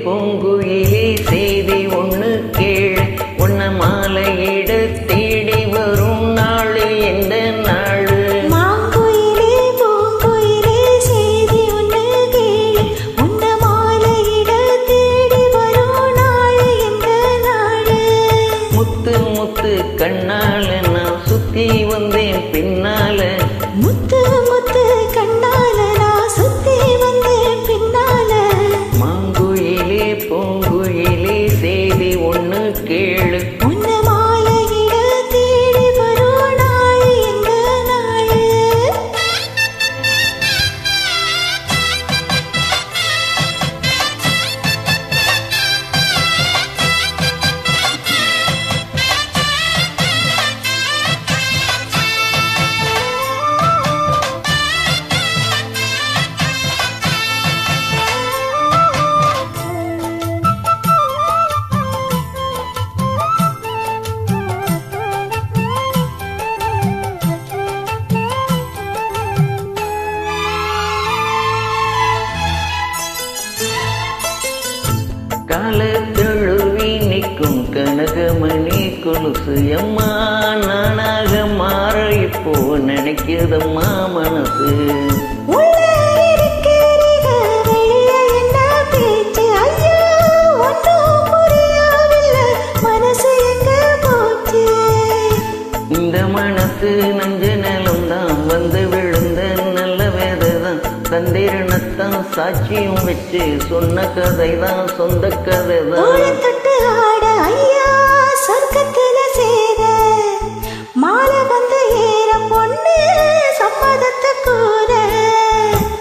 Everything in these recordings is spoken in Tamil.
பூங்குயிலே செய்தி ஒண்ணு கேளு, உன்ன மாலையிட தேடி வரும் நாளு எந்த நாளு? மாங்குயிலே பூங்குயிலே செய்தி ஒண்ணு கேளு, உன்ன மாலையிட தேடி வரும் நாளு எந்த நாளு? முத்து முத்து கண்ணால நான் சுத்தி வந்தேன் பின்னால, முத்து முத்து கண்ணால நான் சுத்தி வந்தேன் பின்னால. மாங்குயிலே பூங்குயிலே செய்தி ஒண்ணு கேளு, உன்ன மாலையிட தேடி வரும் நாளு எந்த நாளு? கால தழுவி நிற்கும் கனகமணி கொலுசு அம்மா, நானாக மாற இப்போ நினைக்குதம்மா மனசு. உள்ள இருக்கிறீங்க வெளிய என்ன பேச்சு? ஐயோ ஒன்றும் புரியவில்லை, மனசு எங்க போச்சு? இந்த மனசு நஞ்ச நிலம்தான் வந்து விழுந்த நல்ல வேதைதான், சந்திரனத்தான் சாட்சியும் வச்சு சொன்ன கதைதான் சொந்த கதைதான். தொட்டு ஆட ஐயா சொர்க்கத்துல சேர, மாலை வந்து ஏற பொண்ணு சம்மதத்தை கூற.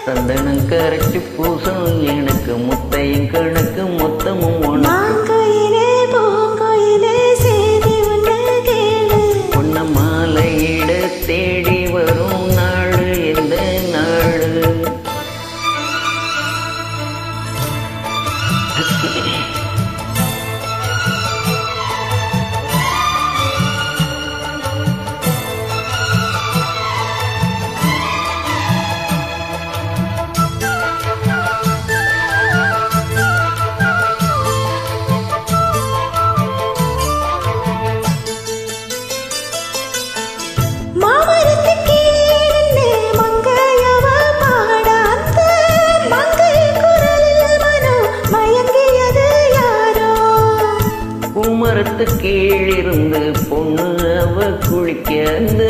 சந்தனம் கரைச்சி பூசம் எனக்கு முத்தையும் கணக்கு மொத்தமும் ஒன்று. மாங்குயிலே பூங்குயிலே செய்தி ஒண்ணு கேளு, பொன்ன மாலையிட தேடி வரும் நாடு எந்த நாடு? மாமரத்து கீழே மங்கையவ பாட, அந்த மங்கை குரலில் மனம் மயங்கியது யாரோ? பூமரத்து கீழிருந்து பொண்ணு அவ குளிக்க, அந்த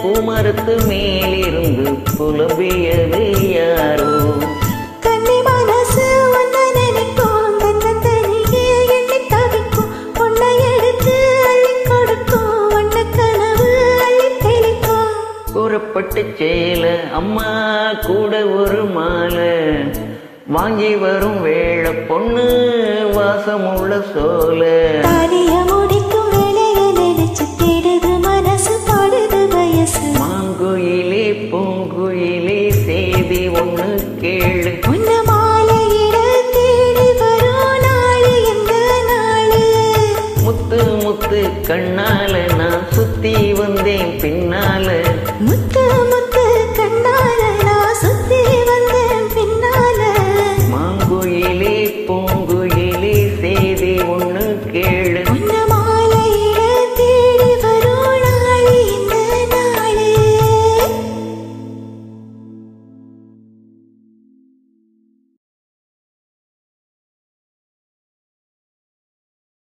பூமரத்து மேலிருந்து புலம்பியது யாரோ? கன்னி மனசு ஒன்ன நினைக்கும், தன்னந்தனியே எண்ணி தவிக்கும், பொண்ணை எடுத்து அள்ளி கொடுக்கும், வண்ண கனவு அள்ளி தெளிக்கும். கூறப்பட்ட சேல அம்மா கூட ஒரு மாலை, வாங்கி வரும் வேளை பொண்ணு வாசமுள்ள சோல. தாலிய முடிக்கும் வேலைய நினைச்சு தேடுது மனசு, பாடுது வயசு. மாங்குயிலே பூங்குயிலே செய்தி ஒண்ணு கேளு, உன்ன மாலையிட தேடி வரும் நாளு எந்த நாளு? முத்து முத்து கண்ணால நான் சுத்தி வந்தேன் பின்னால, முத்து